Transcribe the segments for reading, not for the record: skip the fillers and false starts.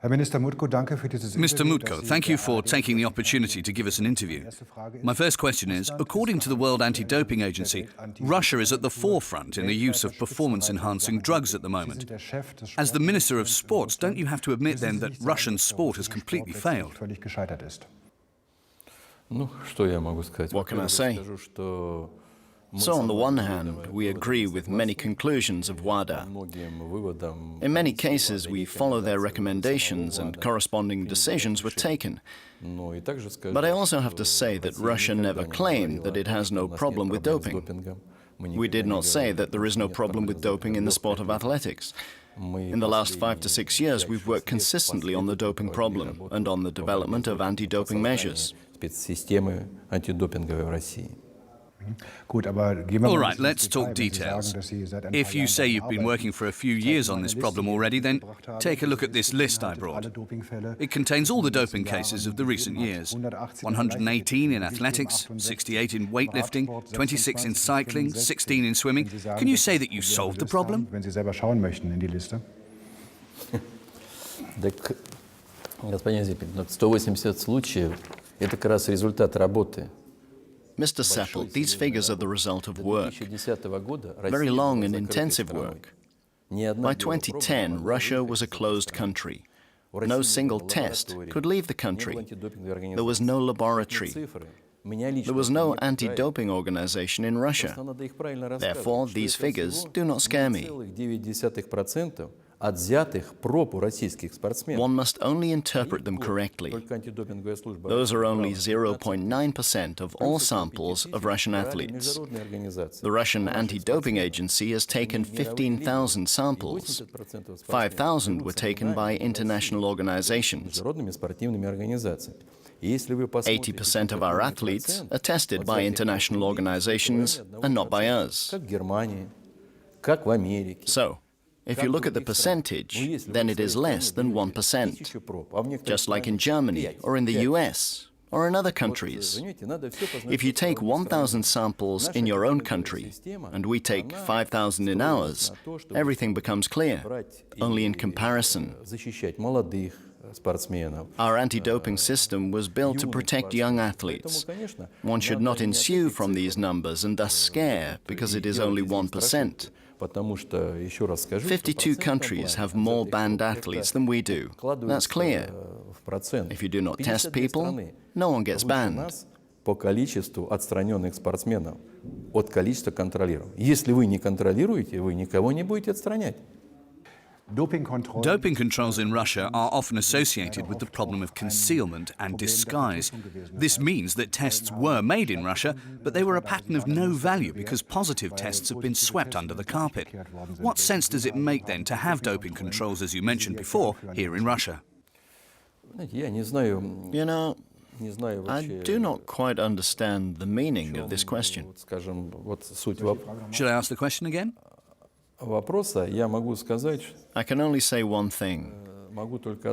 Mr. Mutko, thank you for taking the opportunity to give us an interview. My first question is, according to the World Anti-Doping Agency, Russia is at the forefront in the use of performance-enhancing drugs at the moment. As the Minister of Sports, don't you have to admit then that Russian sport has completely failed? What can I say? So on the one hand, we agree with many conclusions of WADA. In many cases, we follow their recommendations and corresponding decisions were taken. But I also have to say that Russia never claimed that it has no problem with doping. We did not say that there is no problem with doping in the sport of athletics. In the last 5 to 6 years, we've worked consistently on the doping problem and on the development of anti-doping measures. All right, let's talk details. If you say you've been working for a few years on this problem already, then take a look at this list I brought. It contains all the doping cases of the recent years. 118 in athletics, 68 in weightlifting, 26 in cycling, 16 in swimming. Can you say that you solved the problem? Господин Seppelt, 180 случаев – это как раз результат работы. Mr. Seppelt, these figures are the result of work, very long and intensive work. By 2010, Russia was a closed country. No single test could leave the country. There was no laboratory. There was no anti-doping organization in Russia. Therefore, these figures do not scare me. One must only interpret them correctly. Those are only 0.9% of all samples of Russian athletes. The Russian Anti-Doping Agency has taken 15,000 samples. 5,000 were taken by international organizations. 80% of our athletes are tested by international organizations and not by us. So, if you look at the percentage, then it is less than 1%, just like in Germany or in the US or in other countries. If you take 1,000 samples in your own country and we take 5,000 in ours, everything becomes clear, only in comparison. Our anti-doping system was built to protect young athletes. One should not ensue from these numbers and thus scare because it is only 1%. 52 countries have more banned athletes than we do. That's clear. If you do not test people, no one gets banned. По количеству отстраненных спортсменов от количества контролируемых. Если вы не контролируете, вы никого не будете отстранять. Doping controls in Russia are often associated with the problem of concealment and disguise. This means that tests were made in Russia, but they were a pattern of no value because positive tests have been swept under the carpet. What sense does it make then to have doping controls, as you mentioned before, here in Russia? You know, I do not quite understand the meaning of this question. Should I ask the question again? I can only say one thing.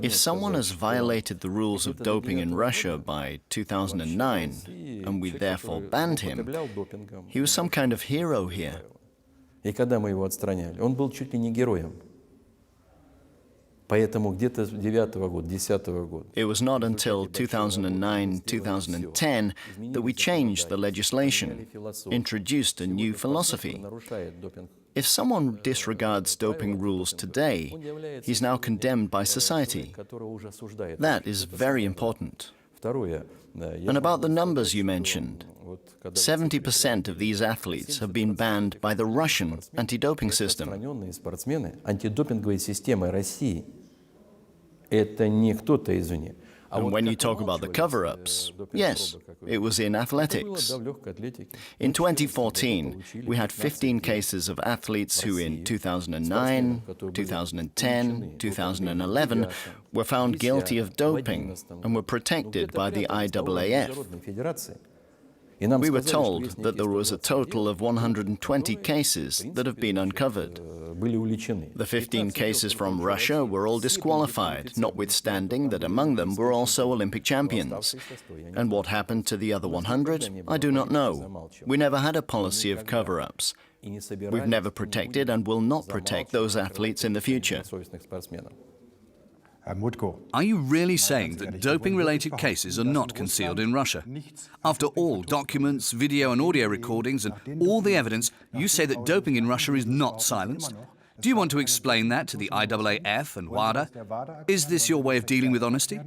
If someone has violated the rules of doping in Russia by 2009, and we therefore banned him, he was some kind of hero here. It was not until 2009-2010 that we changed the legislation, introduced a new philosophy. If someone disregards doping rules today, he's now condemned by society. That is very important. And about the numbers you mentioned, 70% of these athletes have been banned by the Russian anti-doping system. And when you talk about the cover-ups, yes, it was in athletics. In 2014, we had 15 cases of athletes who in 2009, 2010, 2011 were found guilty of doping and were protected by the IAAF. We were told that there was a total of 120 cases that have been uncovered. The 15 cases from Russia were all disqualified, notwithstanding that among them were also Olympic champions. And what happened to the other 100? I do not know. We never had a policy of cover-ups. We've never protected and will not protect those athletes in the future. Are you really saying that doping-related cases are not concealed in Russia? After all documents, video and audio recordings and all the evidence, you say that doping in Russia is not silenced? Do you want to explain that to the IAAF and WADA? Is this your way of dealing with honesty?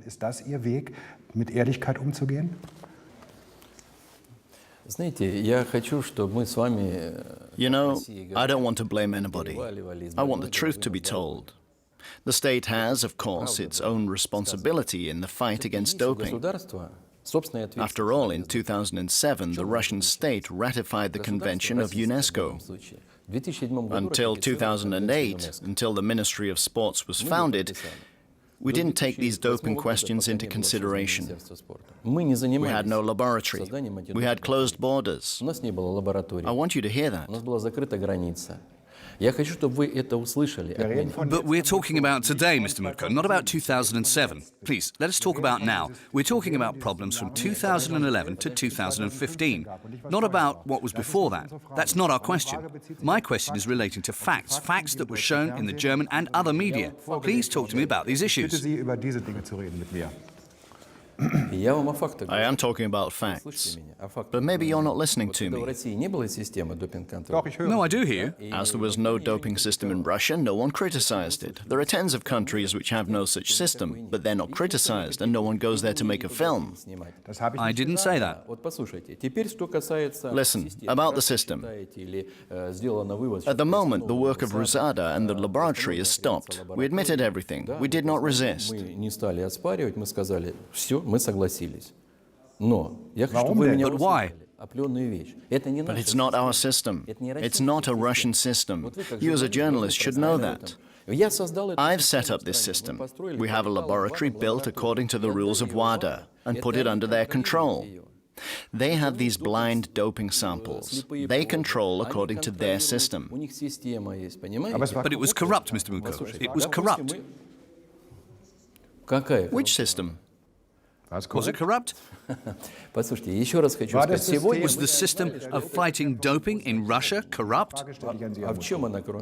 You know, I don't want to blame anybody. I want the truth to be told. The state has, of course, its own responsibility in the fight against doping. After all, in 2007, the Russian state ratified the Convention of UNESCO. Until 2008, until the Ministry of Sports was founded, we didn't take these doping questions into consideration. We had no laboratory. We had closed borders. I want you to hear that. But we're talking about today, Mr. Mutko, not about 2007. Please, let us talk about now. We're talking about problems from 2011 to 2015, not about what was before that. That's not our question. My question is relating to facts, facts that were shown in the German and other media. Please talk to me about these issues. I am talking about facts, but maybe you're not listening to me. No, I do hear you. As there was no doping system in Russia, no one criticized it. There are tens of countries which have no such system, but they're not criticized, and no one goes there to make a film. I didn't say that. Listen, about the system. At the moment, the work of Rusada and the laboratory is stopped. We admitted everything. We did not resist. But why? But it's not our system. It's not a Russian system. You as a journalist should know that. I've set up this system. We have a laboratory built according to the rules of WADA and put it under their control. They have these blind doping samples. They control according to their system. But it was corrupt, Mr. Mutko. It was corrupt. Which system? Was it corrupt? Was the system of fighting doping in Russia corrupt?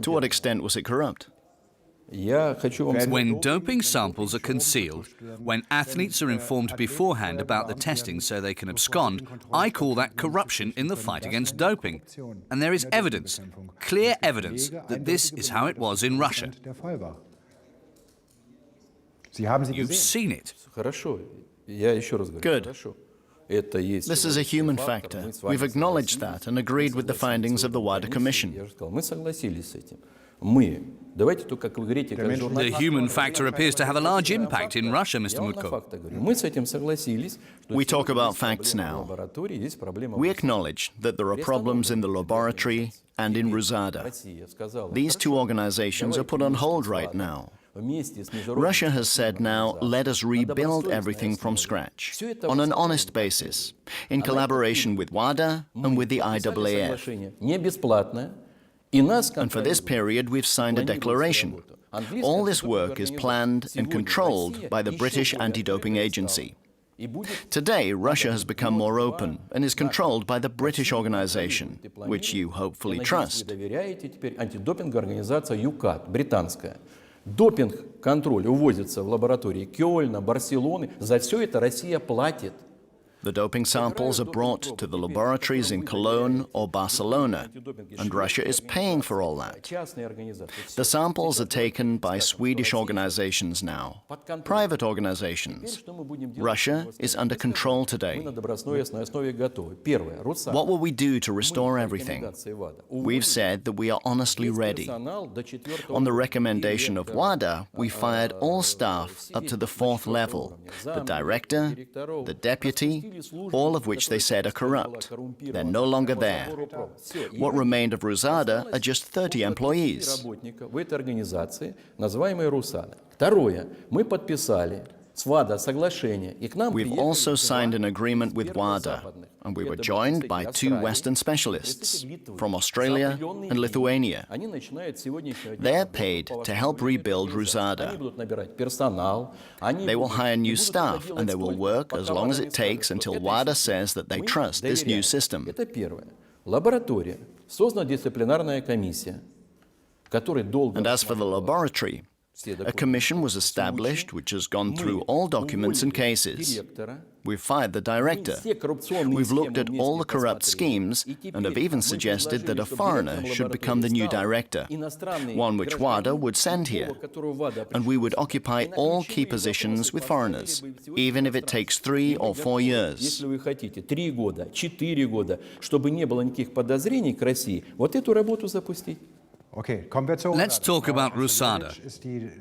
To what extent was it corrupt? When doping samples are concealed, when athletes are informed beforehand about the testing so they can abscond, I call that corruption in the fight against doping. And there is evidence, clear evidence, that this is how it was in Russia. You've seen it. Good. This is a human factor. We've acknowledged that and agreed with the findings of the WADA Commission. The human factor appears to have a large impact in Russia, Mr. Mutko. We talk about facts now. We acknowledge that there are problems in the laboratory and in Rusada. These two organizations are put on hold right now. Russia has said now, let us rebuild everything from scratch, on an honest basis, in collaboration with WADA and with the IAAF. And for this period, we've signed a declaration. All this work is planned and controlled by the British Anti-Doping Agency. Today, Russia has become more open and is controlled by the British organization, which you hopefully trust. Допинг-контроль увозится в лаборатории Кёльна, Барселоны. За все это Россия платит. The doping samples are brought to the laboratories in Cologne or Barcelona, and Russia is paying for all that. The samples are taken by Swedish organizations now, private organizations. Russia is under control today. What will we do to restore everything? We've said that we are honestly ready. On the recommendation of WADA, we fired all staff up to the 4th level, the director, the deputy, all of which they said are corrupt. They're no longer there. What remained of Rusada are just 30 employees. We've also signed an agreement with WADA, and we were joined by 2 Western specialists from Australia and Lithuania. They're paid to help rebuild Rusada. They will hire new staff, and they will work as long as it takes until WADA says that they trust this new system. And as for the laboratory, A commission was established which has gone through all documents and cases. We've fired the director. We've looked at all the corrupt schemes and have even suggested that a foreigner should become the new director, one which WADA would send here. And we would occupy all key positions with foreigners, even if it takes 3 or 4 years. Если вы хотите 3 года, 4 года, чтобы не было никаких подозрений к России, вот эту работу запустить. Let's talk about Rusada.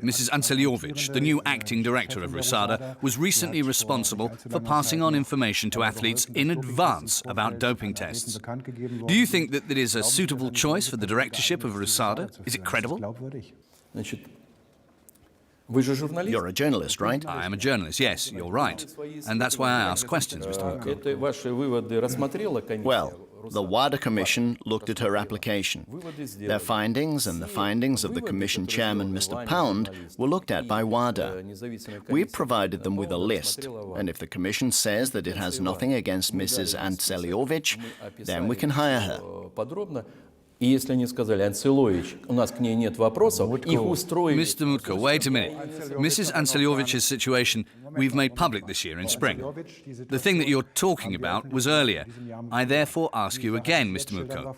Mrs. Anseliovich, the new acting director of Rusada, was recently responsible for passing on information to athletes in advance about doping tests. Do you think that it is a suitable choice for the directorship of Rusada? Is it credible? Значит, вы же журналист. You're a journalist, right? I am a journalist, yes, you're right. And that's why I ask questions, Mr. Mutko. Это ваши выводы рассмотрела комиссия. Well, the WADA Commission looked at her application. Their findings and the findings of the Commission chairman, Mr. Pound, were looked at by WADA. We've provided them with a list, and if the Commission says that it has nothing against Mrs. Anseliovich, then we can hire her. И если они сказали, Анцелович, у нас к ней нет вопросов, их устроили... Mr. Mutko, wait a minute. Mrs. Anseliovich's situation we've made public this year in spring. The thing that you're talking about was earlier. I therefore ask you again, Mr. Mutko.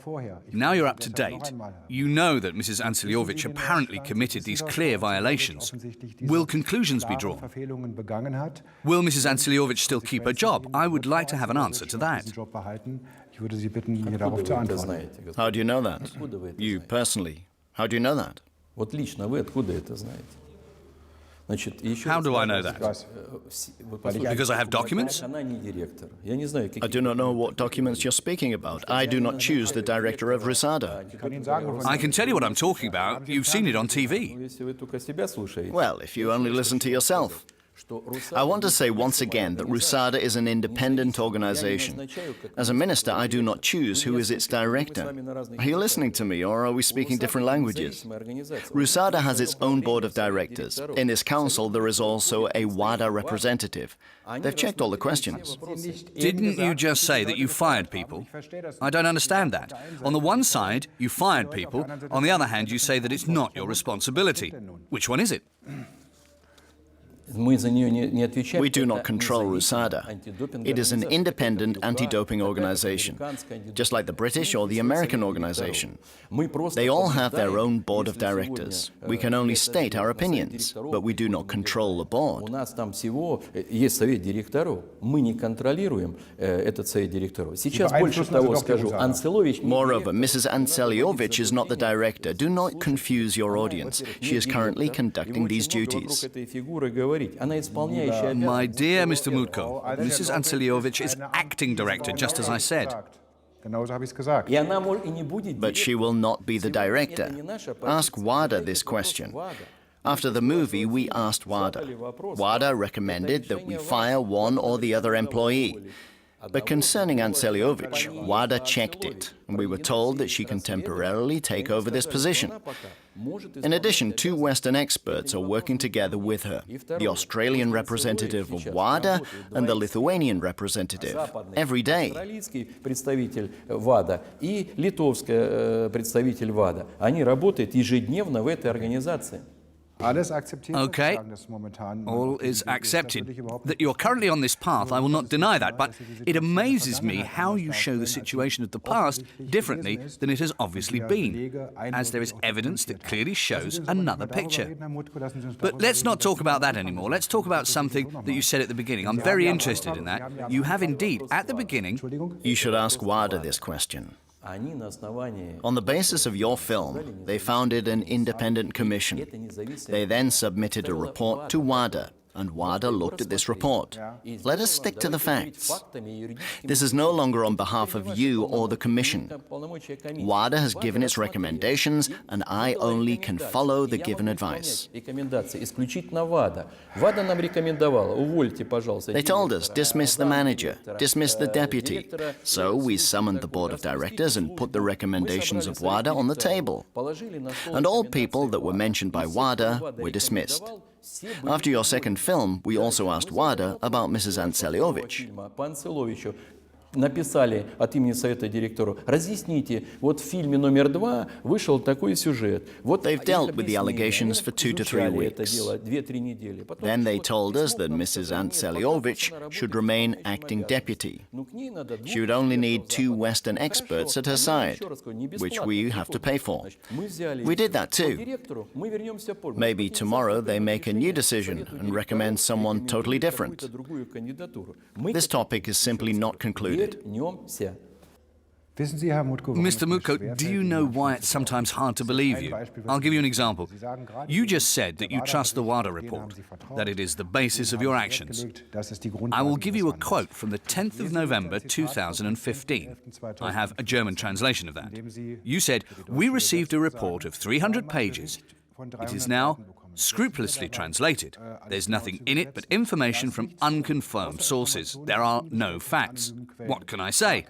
Now you're up to date. You know that Mrs. Anseliovich apparently committed these clear violations. Will conclusions be drawn? Will Mrs. Anseliovich still keep her job? I would like to have an answer to that. How do you know that? You personally, how do you know that? Вот лично вы откуда это знаете? Значит, еще How do I know that? Because I have documents? Она не директор. Я не знаю, I do not know what documents you're speaking about. I do not choose the director of Rusada. I can tell you what I'm talking about. You've seen it on TV. Если вы только себя слушаете. Well, if you only listen to yourself. I want to say once again that Rusada is an independent organization. As a minister, I do not choose who is its director. Are you listening to me, or are we speaking different languages? Rusada has its own board of directors. In this council, there is also a WADA representative. They've checked all the questions. Didn't you just say that you fired people? I don't understand that. On the one side, you fired people. On the other hand, you say that it's not your responsibility. Which one is it? Мы за нее не отвечаем. We do not control Rusada. It is an independent anti-doping organization, just like the British or the American organization. They all have their own board of directors. We can only state our opinions, but we do not control the board. У нас там всего есть совет директоров. Мы не контролируем этот совет директоров. Сейчас больше того скажу. Анцелович... Moreover, Mrs. Anseliovich is not the director. Do not confuse your audience. She is currently conducting these duties. My dear Mr. Mutko, Mrs. Anseliovich is acting director, just as I said. But she will not be the director. Ask WADA this question. After the movie, we asked WADA. WADA recommended that we fire one or the other employee. But concerning Anseliovich, WADA checked it, and we were told that she can temporarily take over this position. In addition, 2 Western experts are working together with her, the Australian representative of WADA and the Lithuanian representative, every day. Представитель ВАДА и литовский представитель ВАДА. Они работают ежедневно в этой организации. Okay, all is accepted. That you're currently on this path, I will not deny that, but it amazes me how you show the situation of the past differently than it has obviously been, as there is evidence that clearly shows another picture. But let's not talk about that anymore. Let's talk about something that you said at the beginning. I'm very interested in that. You have indeed, at the beginning... You should ask WADA this question. On the basis of your film, they founded an independent commission. They then submitted a report to WADA, and WADA looked at this report. Let us stick to the facts. This is no longer on behalf of you or the Commission. WADA has given its recommendations, and I only can follow the given advice. They told us, dismiss the manager, dismiss the deputy. So we summoned the board of directors and put the recommendations of WADA on the table. And all people that were mentioned by WADA were dismissed. After your second film, we also asked WADA about Mrs. Anseliovich. написали от имени Совета директоров, разъясните, вот в фильме номер 2 вышел такой сюжет. Вот They've dealt with the allegations for 2 to 3 weeks. Then they told us that Mrs. Antseliovich should remain acting deputy. She would only need 2 Western experts at her side, which we have to pay for. We did that too. Maybe tomorrow they make a new decision and recommend someone totally different. This topic is simply not concluded. Mr. Mutko, do you know why it's sometimes hard to believe you? I'll give you an example. You just said that you trust the WADA report, that it is the basis of your actions. I will give you a quote from the 10th of November 2015. I have a German translation of that. You said, "We received a report of 300 pages. It is now scrupulously translated. There's nothing in it but information from unconfirmed sources. There are no facts. What can I say?"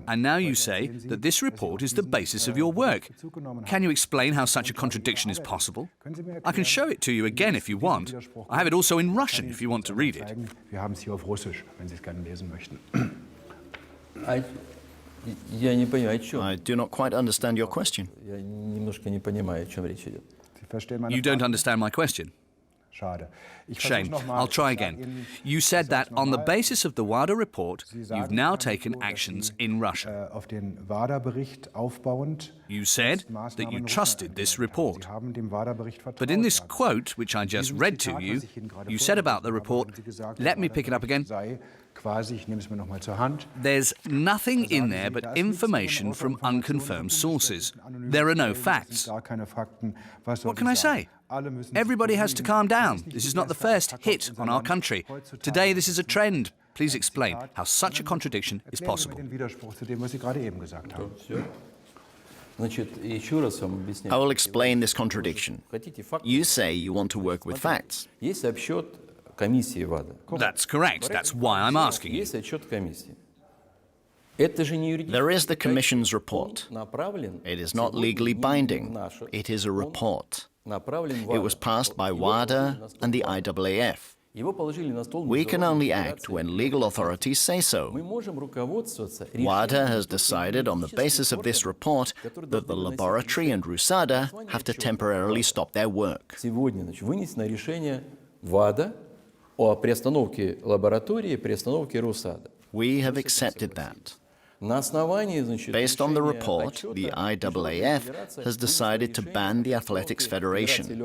And now you say that this report is the basis of your work. Can you explain how such a contradiction is possible? I can show it to you again if you want. I have it also in Russian if you want to read it. I do not quite understand your question. You don't understand my question? Shame. I'll try again. You said that on the basis of the WADA report, you've now taken actions in Russia. You said that you trusted this report. But in this quote, which I just read to you, you said about the report, let me pick it up again. There's nothing in there but information from unconfirmed sources. There are no facts. What can I say? Everybody has to calm down. This is not the first hit on our country. Today this is a trend. Please explain how such a contradiction is possible. I will explain this contradiction. You say you want to work with facts. That's correct. That's why I'm asking you. There is the Commission's report. It is not legally binding. It is a report. It was passed by WADA and the IAAF. We can only act when legal authorities say so. WADA has decided on the basis of this report that the laboratory and RUSADA have to temporarily stop their work. We have accepted that. Based on the report, the IAAF has decided to ban the Athletics Federation.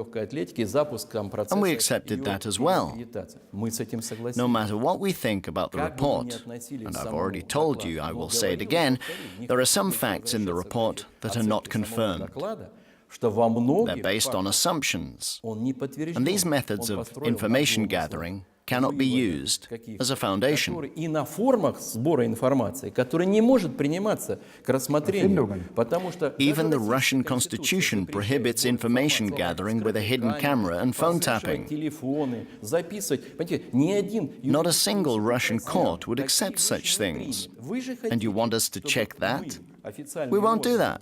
And we accepted that as well. No matter what we think about the report, and I've already told you, I will say it again, there are some facts in the report that are not confirmed. They're based on assumptions. And these methods of information gathering cannot be used as a foundation. Even the Russian constitution prohibits information gathering with a hidden camera and phone tapping. Not a single Russian court would accept such things. And you want us to check that? We won't do that.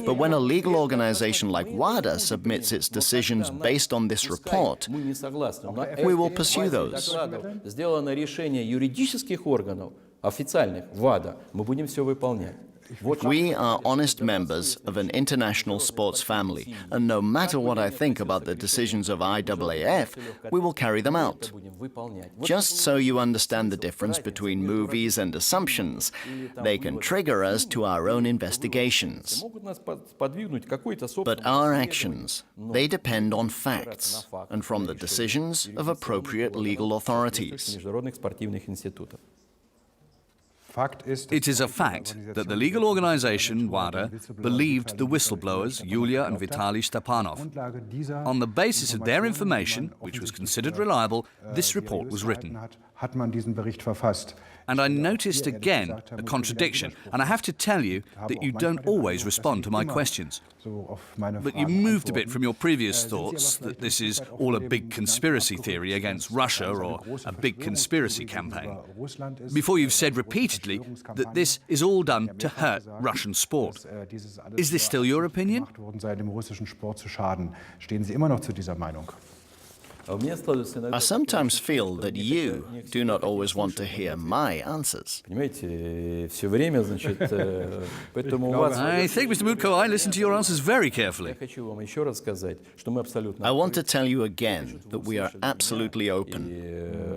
But when a legal organization like WADA submits its decisions based on this report, we will pursue those. We are honest members of an international sports family, and no matter what I think about the decisions of IAAF, we will carry them out. Just so you understand the difference between movies and assumptions, they can trigger us to our own investigations. But our actions, they depend on facts and from the decisions of appropriate legal authorities. It is a fact that the legal organization, WADA, believed the whistleblowers, Yulia and Vitaly Stepanov. On the basis of their information, which was considered reliable, this report was written. And I noticed again a contradiction, and I have to tell you that you don't always respond to my questions. But you moved a bit from your previous thoughts that this is all a big conspiracy theory against Russia or a big conspiracy campaign. Before you've said repeatedly that this is all done to hurt Russian sport. Is this still your opinion? I sometimes feel that you do not always want to hear my answers. I think, Mr. Mutko, I listen to your answers very carefully. I want to tell you again that we are absolutely open.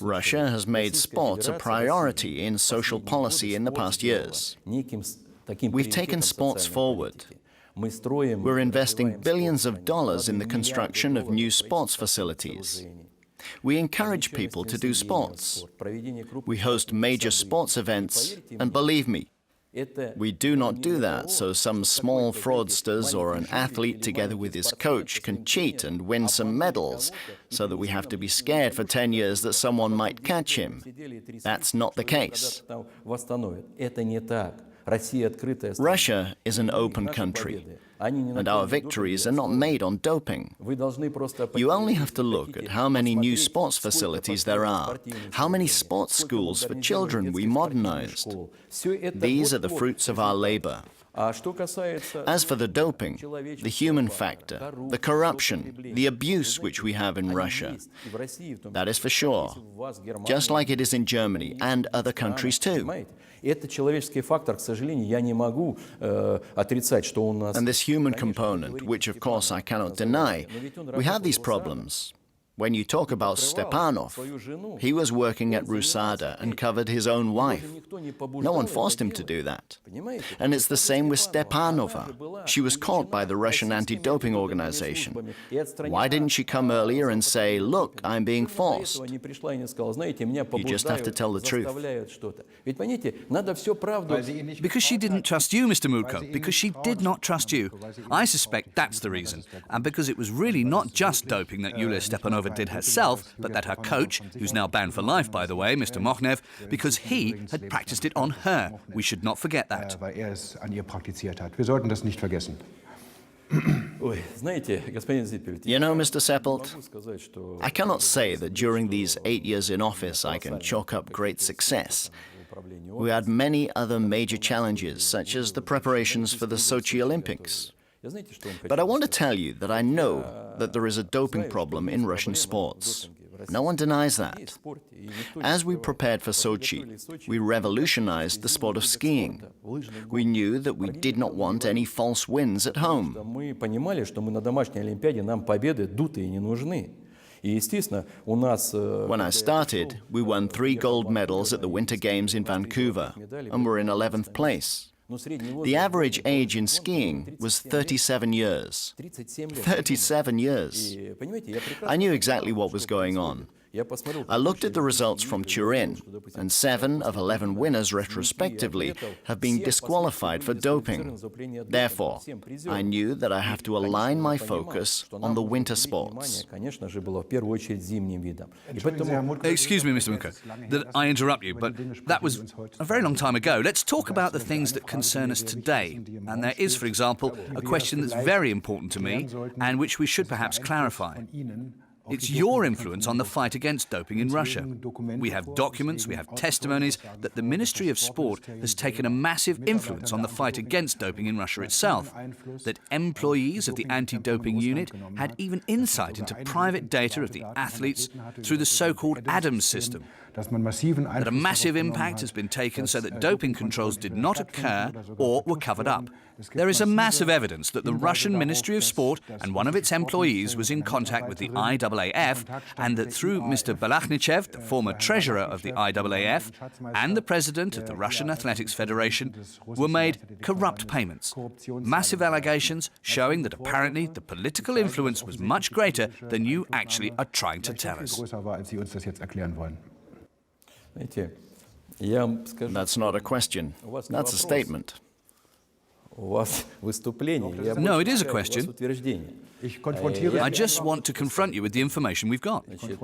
Russia has made sports a priority in social policy in the past years. We've taken sports forward. We're investing billions of dollars in the construction of new sports facilities. We encourage people to do sports. We host major sports events, and believe me, we do not do that so some small fraudsters or an athlete together with his coach can cheat and win some medals so that we have to be scared for 10 years that someone might catch him. That's not the case. Russia is an open country, and our victories are not made on doping. You only have to look at how many new sports facilities there are, how many sports schools for children we modernized. These are the fruits of our labor. As for the doping, the human factor, the corruption, the abuse which we have in Russia, that is for sure, just like it is in Germany and other countries too. And this human component, which of course I cannot deny, we have these problems. When you talk about Stepanov, he was working at Rusada and covered his own wife. No one forced him to do that. And it's the same with Stepanova. She was caught by the Russian anti-doping organization. Why didn't she come earlier and say, look, I'm being forced? You just have to tell the truth. Because she didn't trust you, Mr. Mutko, because she did not trust you. I suspect that's the reason. And because it was really not just doping that Yulia Stepanova did herself, but that her coach, who's now banned for life, by the way, Mr. Mokhnev, because he had practiced it on her. We should not forget that. You know, Mr. Seppelt, I cannot say that during these 8 years in office I can chalk up great success. We had many other major challenges, such as the preparations for the Sochi Olympics. But I want to tell you that I know that there is a doping problem in Russian sports. No one denies that. As we prepared for Sochi, we revolutionized the sport of skiing. We knew that we did not want any false wins at home. When I started, we won 3 gold medals at the Winter Games in Vancouver and were in 11th place. The average age in skiing was 37 years. 37 years. I knew exactly what was going on. I looked at the results from Turin, and 7 of 11 winners retrospectively have been disqualified for doping. Therefore, I knew that I have to align my focus on the winter sports. Excuse me, Mr. Mutko, that I interrupt you, but that was a very long time ago. Let's talk about the things that concern us today. And there is, for example, a question that's very important to me and which we should perhaps clarify. It's your influence on the fight against doping in Russia. We have documents, we have testimonies that the Ministry of Sport has taken a massive influence on the fight against doping in Russia itself, that employees of the anti-doping unit had even insight into private data of the athletes through the so-called Adams system, that a massive impact has been taken so that doping controls did not occur or were covered up. There is a massive evidence that the Russian Ministry of Sport and one of its employees was in contact with the IAAF, and that through Mr. Balachnichev, the former treasurer of the IAAF, and the president of the Russian Athletics Federation, were made corrupt payments. Massive allegations showing that apparently the political influence was much greater than you actually are trying to tell us. That's not a question. That's a statement. No, it is a question. I just want to confront you with the information we've got. Mr.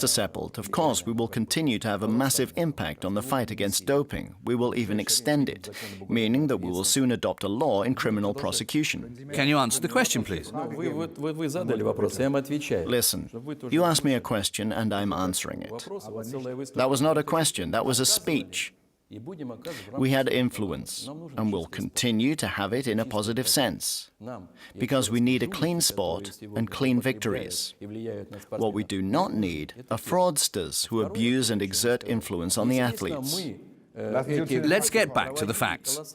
Seppelt, of course we will continue to have a massive impact on the fight against doping. We will even extend it, meaning that we will soon adopt a law in criminal prosecution. Can you answer the question, please? Listen, you asked me a question and I'm answering it. That was not a question, that was a speech. We had influence, and will continue to have it in a positive sense, because we need a clean sport and clean victories. What we do not need are fraudsters who abuse and exert influence on the athletes. Let's get back to the facts.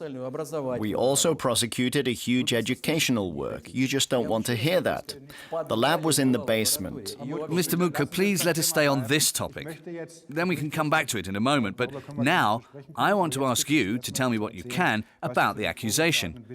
We also prosecuted a huge educational work. You just don't want to hear that. The lab was in the basement. Mr. Mutko, please let us stay on this topic. Then we can come back to it in a moment. But now, I want to ask you to tell me what you can about the accusation,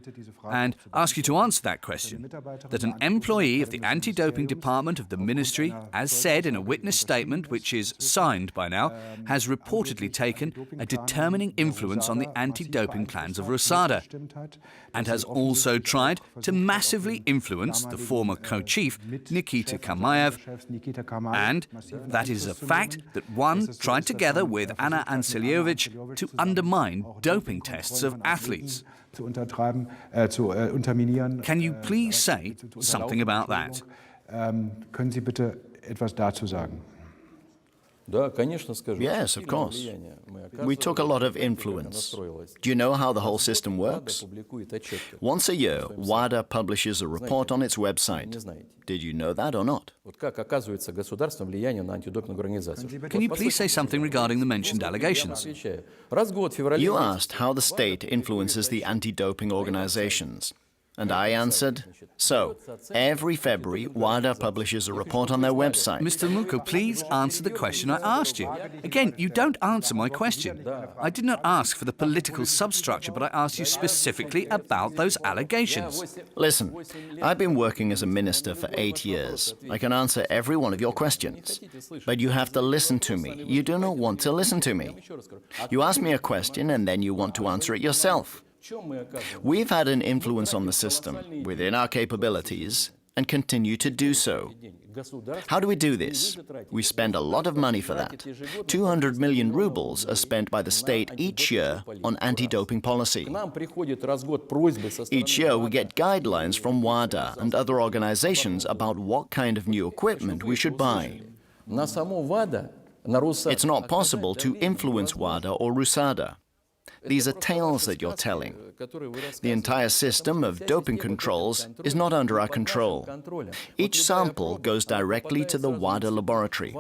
and ask you to answer that question. That an employee of the anti-doping department of the ministry, as said in a witness statement which is signed by now, has reportedly taken a determining influence on the anti-doping plans of Rusada, and has also tried to massively influence the former co-chief, Nikita Kamayev, and that is a fact that one tried together with Anna Anselievich to undermine doping tests of athletes. Can you please say something about that? Können Sie bitte etwas dazu sagen? Yes, of course. We took a lot of influence. Do you know how the whole system works? Once a year, WADA publishes a report on its website. Did you know that or not? Can you please say something regarding the mentioned allegations? You asked how the state influences the anti-doping organizations. And I answered, so, every February, WADA publishes a report on their website. Mr. Mutko, please answer the question I asked you. Again, you don't answer my question. I did not ask for the political substructure, but I asked you specifically about those allegations. Listen, I've been working as a minister for 8 years. I can answer every one of your questions. But you have to listen to me. You do not want to listen to me. You ask me a question and then you want to answer it yourself. We've had an influence on the system within our capabilities and continue to do so. How do we do this? We spend a lot of money for that. 200 million rubles are spent by the state each year on anti-doping policy. Each year we get guidelines from WADA and other organizations about what kind of new equipment we should buy. It's not possible to influence WADA or Rusada. These are tales that you're telling. The entire system of doping controls is not under our control. Each sample goes directly to the WADA laboratory.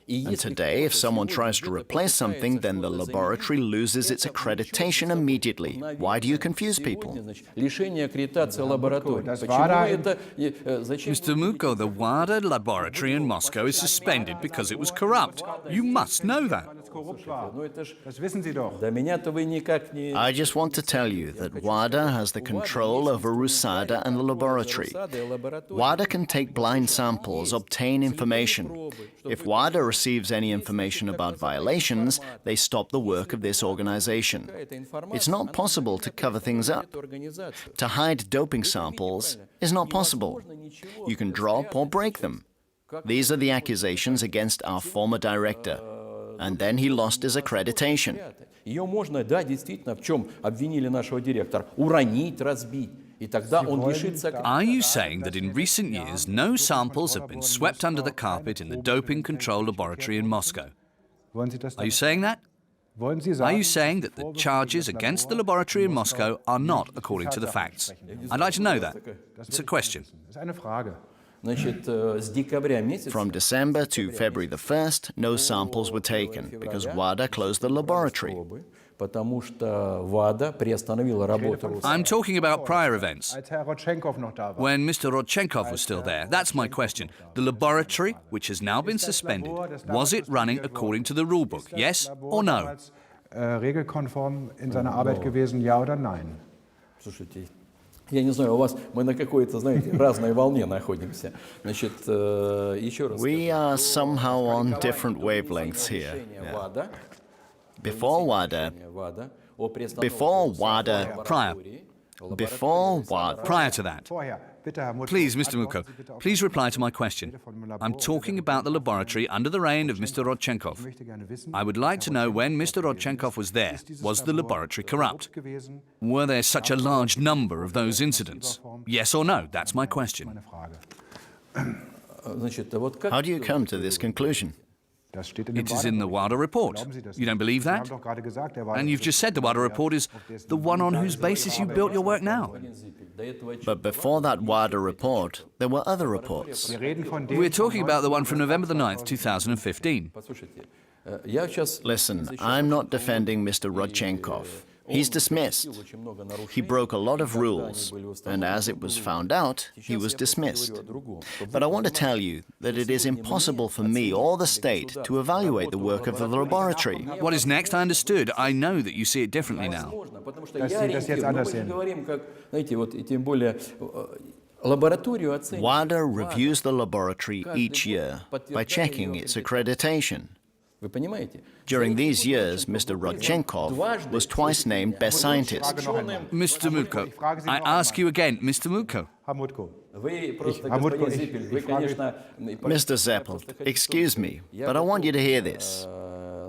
And today, if someone tries to replace something, then the laboratory loses its accreditation immediately. Why do you confuse people? Mr. Mutko, the WADA laboratory in Moscow is suspended because it was corrupt. You must know that. I just want to tell you that WADA has the control over Rusada and the laboratory. WADA can take blind samples, obtain information. If WADA receives any information about violations, they stop the work of this organization. It's not possible to cover things up. To hide doping samples is not possible. You can drop or break them. These are the accusations against our former director. And then he lost his accreditation. Are you saying that in recent years no samples have been swept under the carpet in the doping control laboratory in Moscow? Are you saying that? Are you saying that the charges against the laboratory in Moscow are not according to the facts? I'd like to know that. It's a question. From December to February the 1st, no samples were taken because WADA closed the laboratory. I'm talking about prior events. When Mr. Rodchenkov was still there, that's my question. The laboratory, which has now been suspended, was it running according to the rulebook, yes or no? Regelkonform in seiner Arbeit gewesen, ja oder nein? Я не знаю, у вас мы на какой-то, знаете, разной волне находимся. Значит, еще раз. We are somehow on different wavelengths here. Yeah. Before WADA, prior to that. Please, Mr. Mutko, please reply to my question. I'm talking about the laboratory under the reign of Mr. Rodchenkov. I would like to know when Mr. Rodchenkov was there. Was the laboratory corrupt? Were there such a large number of those incidents? Yes or no? That's my question. How do you come to this conclusion? It is in the WADA report. You don't believe that? And you've just said the WADA report is the one on whose basis you built your work now. But before that WADA report, there were other reports. We're talking about the one from November the 9th, 2015. Listen, I'm not defending Mr. Rodchenkov. He's dismissed. He broke a lot of rules, and as it was found out, he was dismissed. But I want to tell you that it is impossible for me or the state to evaluate the work of the laboratory. What is next, I understood. I know that you see it differently now. WADA reviews the laboratory each year by checking its accreditation. During these years, Mr. Rodchenkov was twice named Best Scientist. Mr. Mutko, I ask you again, Mr. Mutko. Mr. Seppelt, excuse me, but I want you to hear this.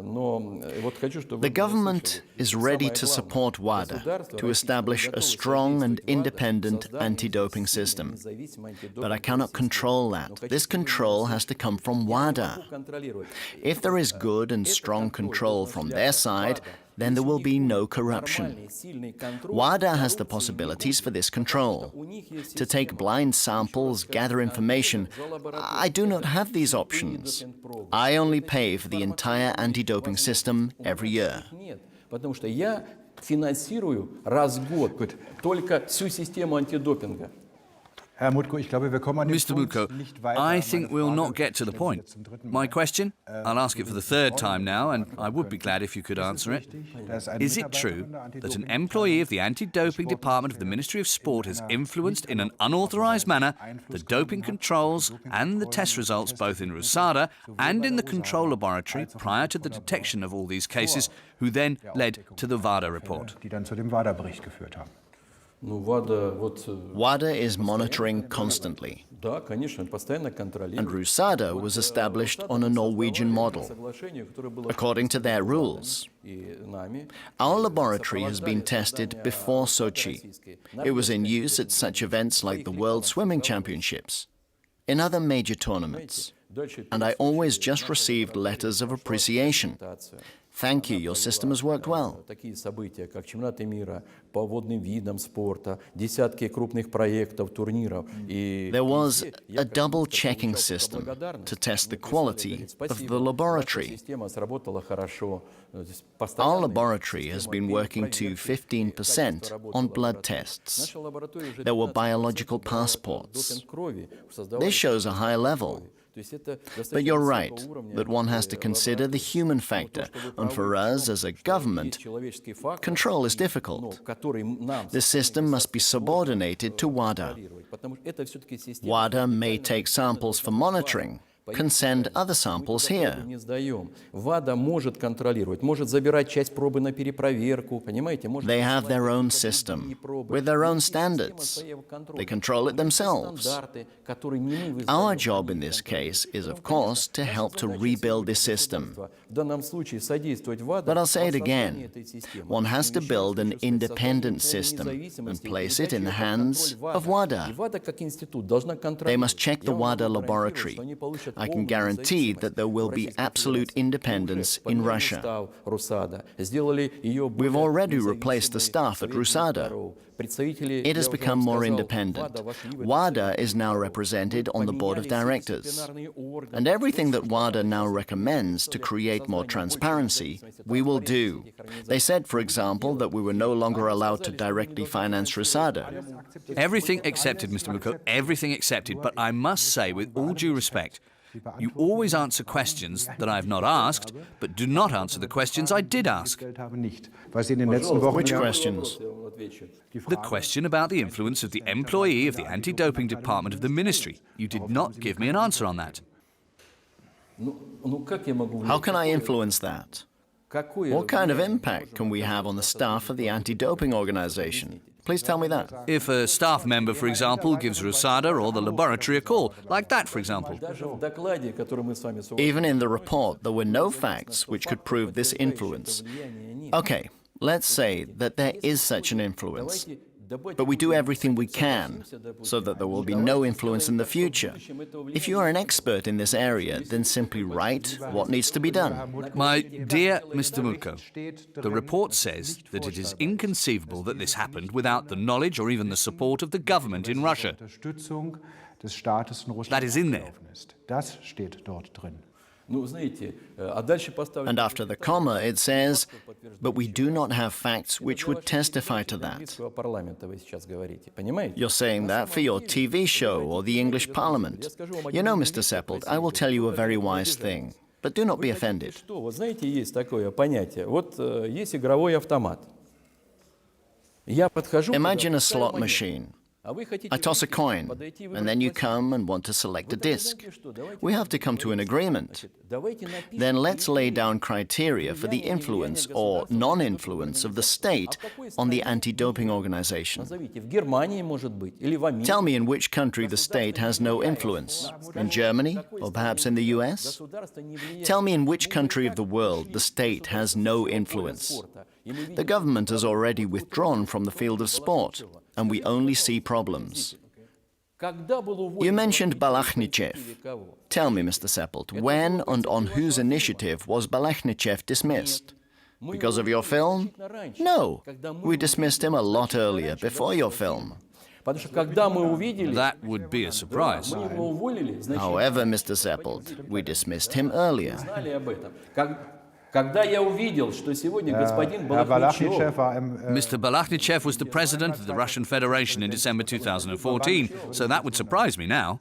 The government is ready to support WADA to establish a strong and independent anti-doping system. But I cannot control that. This control has to come from WADA. If there is good and strong control from their side, then there will be no corruption. WADA has the possibilities for this control. To take blind samples, gather information, I do not have these options. I only pay for the entire anti-doping system every year. Mr. Mutko, I think we'll not get to the point. My question, I'll ask it for the third time now, and I would be glad if you could answer it. Is it true that an employee of the anti-doping department of the Ministry of Sport has influenced in an unauthorized manner the doping controls and the test results both in RUSADA and in the control laboratory prior to the detection of all these cases, who then led to the WADA report? WADA is monitoring constantly, and RUSADA was established on a Norwegian model, according to their rules. Our laboratory has been tested before Sochi. It was in use at such events like the World Swimming Championships, in other major tournaments, and I always just received letters of appreciation. Thank you, your system has worked well. There was a double checking system to test the quality of the laboratory. Our laboratory has been working to 15% on blood tests. There were biological passports. This shows a high level. But you're right that one has to consider the human factor, and for us as a government, control is difficult. The system must be subordinated to WADA. WADA may take samples for monitoring, can send other samples here. They have their own system, with their own standards. They control it themselves. Our job in this case is, of course, to help to rebuild the system. But I'll say it again. One has to build an independent system and place it in the hands of WADA. They must check the WADA laboratory. I can guarantee that there will be absolute independence in Russia. We've already replaced the staff at RUSADA. It has become more independent. WADA is now represented on the board of directors. And everything that WADA now recommends to create more transparency, we will do. They said, for example, that we were no longer allowed to directly finance RUSADA. Everything accepted, Mr. Mutko, everything accepted. But I must say, with all due respect, you always answer questions that I have not asked, but do not answer the questions I did ask. Which questions? The question about the influence of the employee of the anti-doping department of the ministry. You did not give me an answer on that. How can I influence that? What kind of impact can we have on the staff of the anti-doping organization? Please tell me that. If a staff member, for example, gives RUSADA or the laboratory a call, like that, for example. Even in the report, there were no facts which could prove this influence. Okay, let's say that there is such an influence. But we do everything we can so that there will be no influence in the future. If you are an expert in this area, then simply write what needs to be done. My dear Mr. Mutko, the report says that it is inconceivable that this happened without the knowledge or even the support of the government in Russia. That is in there. Das steht dort drin. And after the comma, it says, but we do not have facts which would testify to that. You're saying that for your TV show or the English Parliament. You know, Mr. Seppelt, I will tell you a very wise thing, but do not be offended. Imagine a slot machine. I toss a coin, and then you come and want to select a disc. We have to come to an agreement. Then let's lay down criteria for the influence or non-influence of the state on the anti-doping organization. Tell me in which country the state has no influence. In Germany, or perhaps in the US? Tell me in which country of the world the state has no influence. The government has already withdrawn from the field of sport, and we only see problems. You mentioned Balachnichev. Tell me, Mr. Seppelt, when and on whose initiative was Balachnichev dismissed? Because of your film? No, we dismissed him a lot earlier, before your film. That would be a surprise. However, Mr. Seppelt, we dismissed him earlier. Mr. Balachnichev was the president of the Russian Federation in December 2014, so that would surprise me now.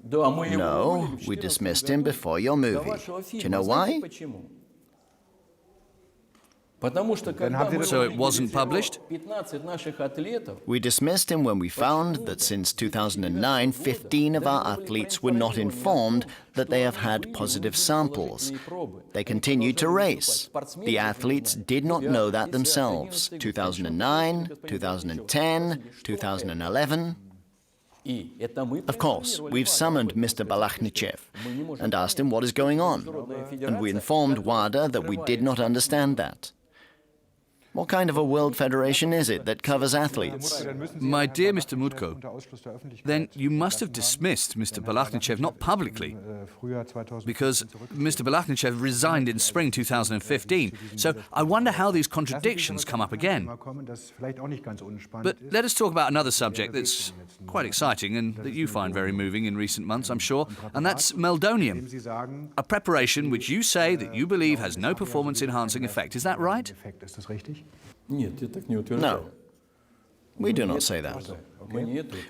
No, we dismissed him before your movie. Do you know why? So it wasn't published? We dismissed him when we found that since 2009, 15 of our athletes were not informed that they have had positive samples. They continued to race. The athletes did not know that themselves. 2009, 2010, 2011. Of course, we've summoned Mr. Balachnichev and asked him what is going on. And we informed WADA that we did not understand that. What kind of a world federation is it that covers athletes? My dear Mr. Mutko, then you must have dismissed Mr. Balachnichev not publicly, because Mr. Balachnichev resigned in spring 2015. So I wonder how these contradictions come up again. But let us talk about another subject that's quite exciting and that you find very moving in recent months, I'm sure, and that's meldonium, a preparation which you say that you believe has no performance-enhancing effect. Is that right? No, we do not say that.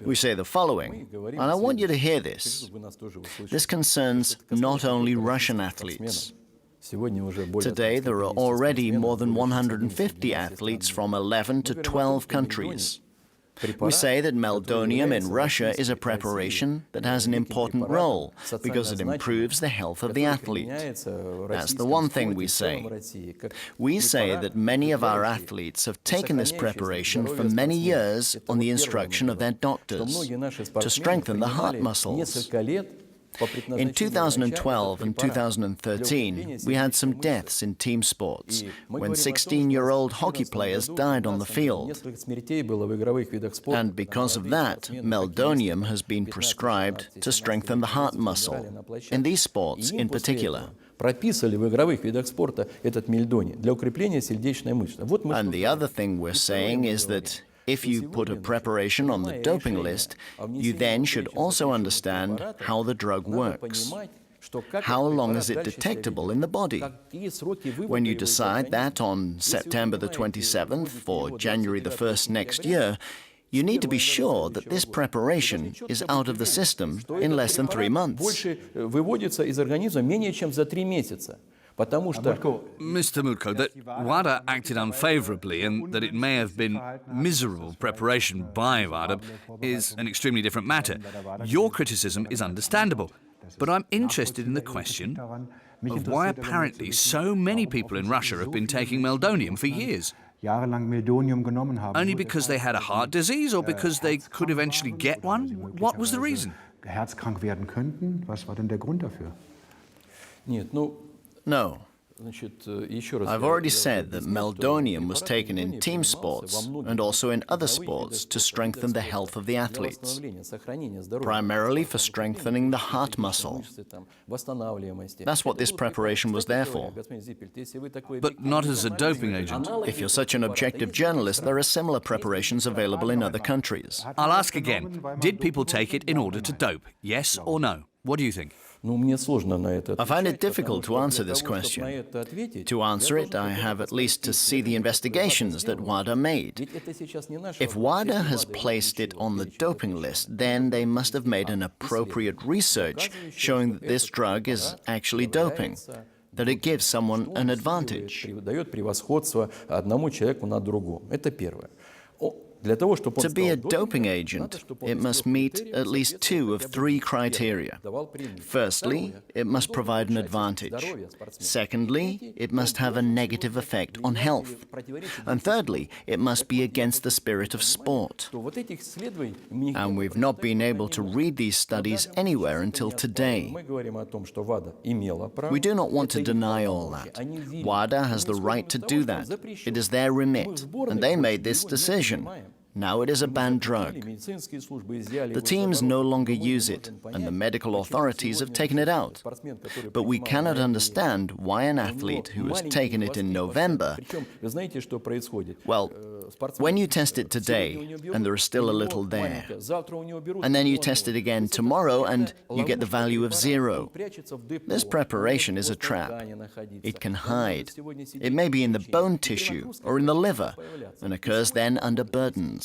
We say the following, and I want you to hear this. This concerns not only Russian athletes. Today, there are already more than 150 athletes from 11 to 12 countries. We say that meldonium in Russia is a preparation that has an important role because it improves the health of the athlete. That's the one thing we say. We say that many of our athletes have taken this preparation for many years on the instruction of their doctors to strengthen the heart muscles. In 2012 and 2013, we had some deaths in team sports when 16-year-old hockey players died on the field. And because of that, meldonium has been prescribed to strengthen the heart muscle, in these sports in particular. And the other thing we're saying is that if you put a preparation on the doping list, you then should also understand how the drug works. How long is it detectable in the body? When you decide that on September the 27th or January the 1st next year, you need to be sure that this preparation is out of the system in less than 3 months. Mr. Mutko, that WADA acted unfavourably and that it may have been miserable preparation by WADA is an extremely different matter. Your criticism is understandable, but I'm interested in the question of why apparently so many people in Russia have been taking meldonium for years. Only because they had a heart disease or because they could eventually get one? What was the reason? No, I've already said that meldonium was taken in team sports and also in other sports to strengthen the health of the athletes, primarily for strengthening the heart muscle. That's what this preparation was there for. But not as a doping agent. If you're such an objective journalist, there are similar preparations available in other countries. I'll ask again. Did people take it in order to dope? Yes or no? What do you think? I find it difficult to answer this question. To answer it, I have at least to see the investigations that WADA made. If WADA has placed it on the doping list, then they must have made an appropriate research showing that this drug is actually doping, that it gives someone an advantage. To be a doping agent, it must meet at least 2 of 3 criteria. Firstly, it must provide an advantage. Secondly, it must have a negative effect on health. And thirdly, it must be against the spirit of sport. And we've not been able to read these studies anywhere until today. We do not want to deny all that. WADA has the right to do that. It is their remit, and they made this decision. Now it is a banned drug. The teams no longer use it, and the medical authorities have taken it out. But we cannot understand why an athlete who has taken it in November... Well, when you test it today, and there is still a little there, and then you test it again tomorrow, and you get the value of 0. This preparation is a trap. It can hide. It may be in the bone tissue or in the liver, and occurs then under burdens.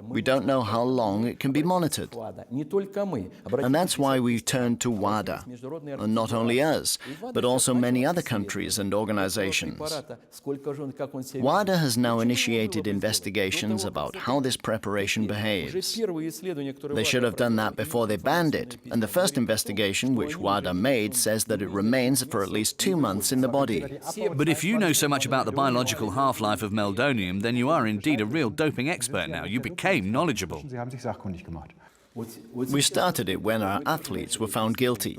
We don't know how long it can be monitored. And that's why we've turned to WADA. And not only us, but also many other countries and organizations. WADA has now initiated investigations about how this preparation behaves. They should have done that before they banned it. And the first investigation which WADA made says that it remains for at least 2 months in the body. But if you know so much about the biological half-life of meldonium, then you are indeed a real doping expert now. You became knowledgeable. We started it when our athletes were found guilty.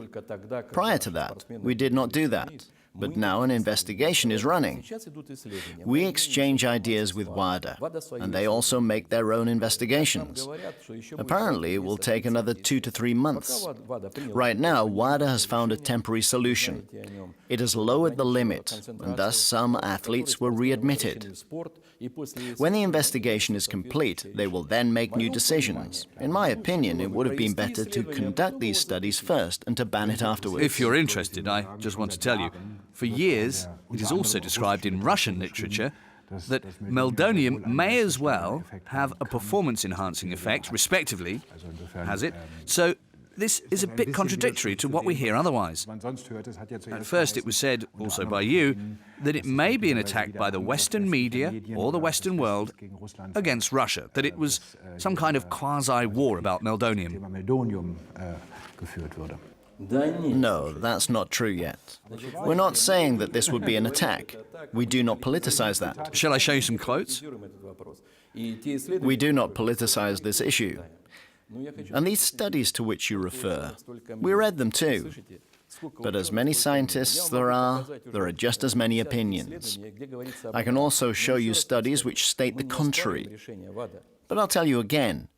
Prior to that, we did not do that. But now an investigation is running. We exchange ideas with WADA, and they also make their own investigations. Apparently, it will take another 2 to 3 months. Right now, WADA has found a temporary solution. It has lowered the limit, and thus some athletes were readmitted. When the investigation is complete, they will then make new decisions. In my opinion, it would have been better to conduct these studies first and to ban it afterwards. If you're interested, I just want to tell you, for years, it is also described in Russian literature that meldonium may as well have a performance-enhancing effect, respectively, has it? So this is a bit contradictory to what we hear otherwise. At first it was said, also by you, that it may be an attack by the Western media or the Western world against Russia, that it was some kind of quasi-war about meldonium. No, that's not true yet. We're not saying that this would be an attack. We do not politicize that. Shall I show you some quotes? We do not politicize this issue. And these studies to which you refer, we read them too. But as many scientists there are just as many opinions. I can also show you studies which state the contrary. But I'll tell you again,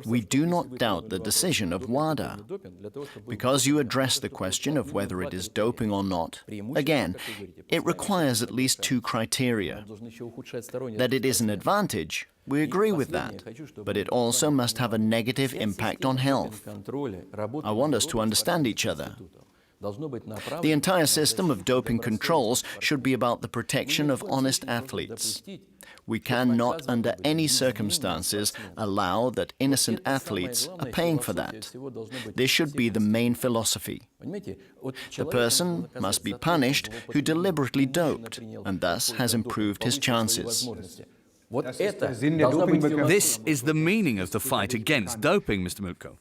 we do not doubt the decision of WADA. Because you address the question of whether it is doping or not, again, it requires at least 2 criteria. That it is an advantage, we agree with that, but it also must have a negative impact on health. I want us to understand each other. The entire system of doping controls should be about the protection of honest athletes. We cannot, under any circumstances, allow that innocent athletes are paying for that. This should be the main philosophy. The person must be punished who deliberately doped, and thus has improved his chances. This is the meaning of the fight against doping, Mr. Mutko.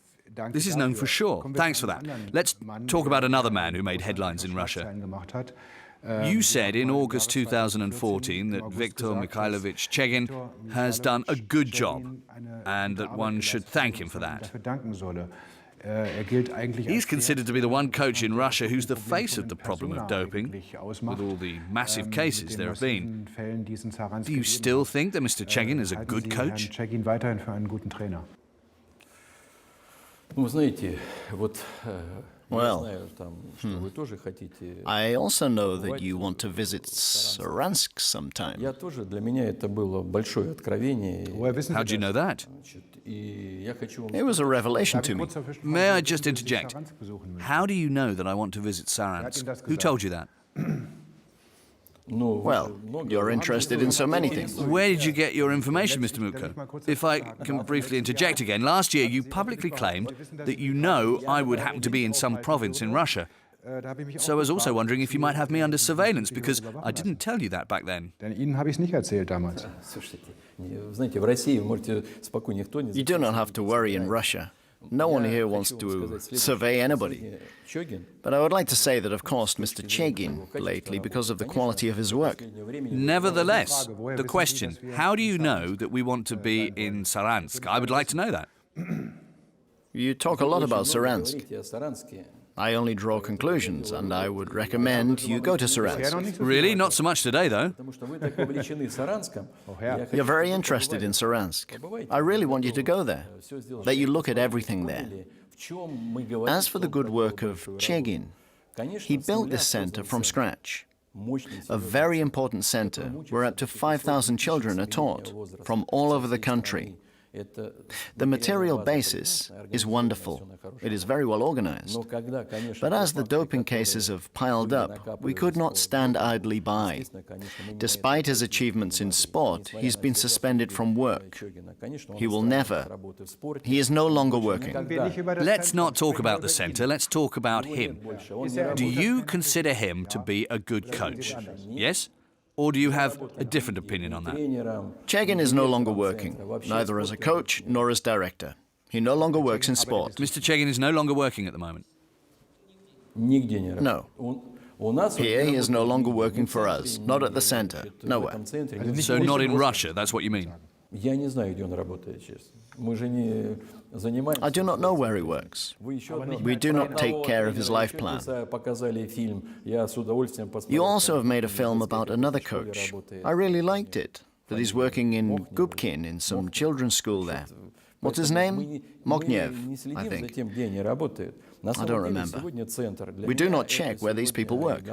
This is known for sure. Thanks for that. Let's talk about another man who made headlines in Russia. You said in August 2014 that Viktor Mikhailovich Chegin has done a good job and that one should thank him for that. He's considered to be the one coach in Russia who's the face of the problem of doping, with all the massive cases there have been. Do you still think that Mr. Chegin is a good coach? Well, I also know that you want to visit Saransk sometime. How do you know that? It was a revelation to me. May I just interject? How do you know that I want to visit Saransk? Who told you that? Well, you're interested in so many things. Where did you get your information, Mr. Mutko? If I can briefly interject again, last year you publicly claimed that you know I would happen to be in some province in Russia. So I was also wondering if you might have me under surveillance, because I didn't tell you that back then. You do not have to worry in Russia. No one here wants to survey anybody. But I would like to say that, of course, Mr. Chegin, lately, because of the quality of his work. Nevertheless, the question, how do you know that we want to be in Saransk? I would like to know that. You talk a lot about Saransk. I only draw conclusions, and I would recommend you go to Saransk. Really? Not so much today, though. You're very interested in Saransk. I really want you to go there, that you look at everything there. As for the good work of Chegin, he built this center from scratch. A very important center where up to 5,000 children are taught from all over the country. The material basis is wonderful. It is very well organized. But as the doping cases have piled up, we could not stand idly by. Despite his achievements in sport, he's been suspended from work. He will never. He is no longer working. Let's not talk about the center, let's talk about him. Do you consider him to be a good coach? Yes? Or do you have a different opinion on that? Chegin is no longer working, neither as a coach nor as director. He no longer works in sport. Mr. Chegin is no longer working at the moment. No. Here he is no longer working for us, not at the center, nowhere. So not in Russia, that's what you mean? I do not know where he works. We do not take care of his life plan. You also have made a film about another coach. I really liked it, that he's working in Gubkin in some children's school there. What's his name? Moknev, I think. I don't remember. We do not check where these people work.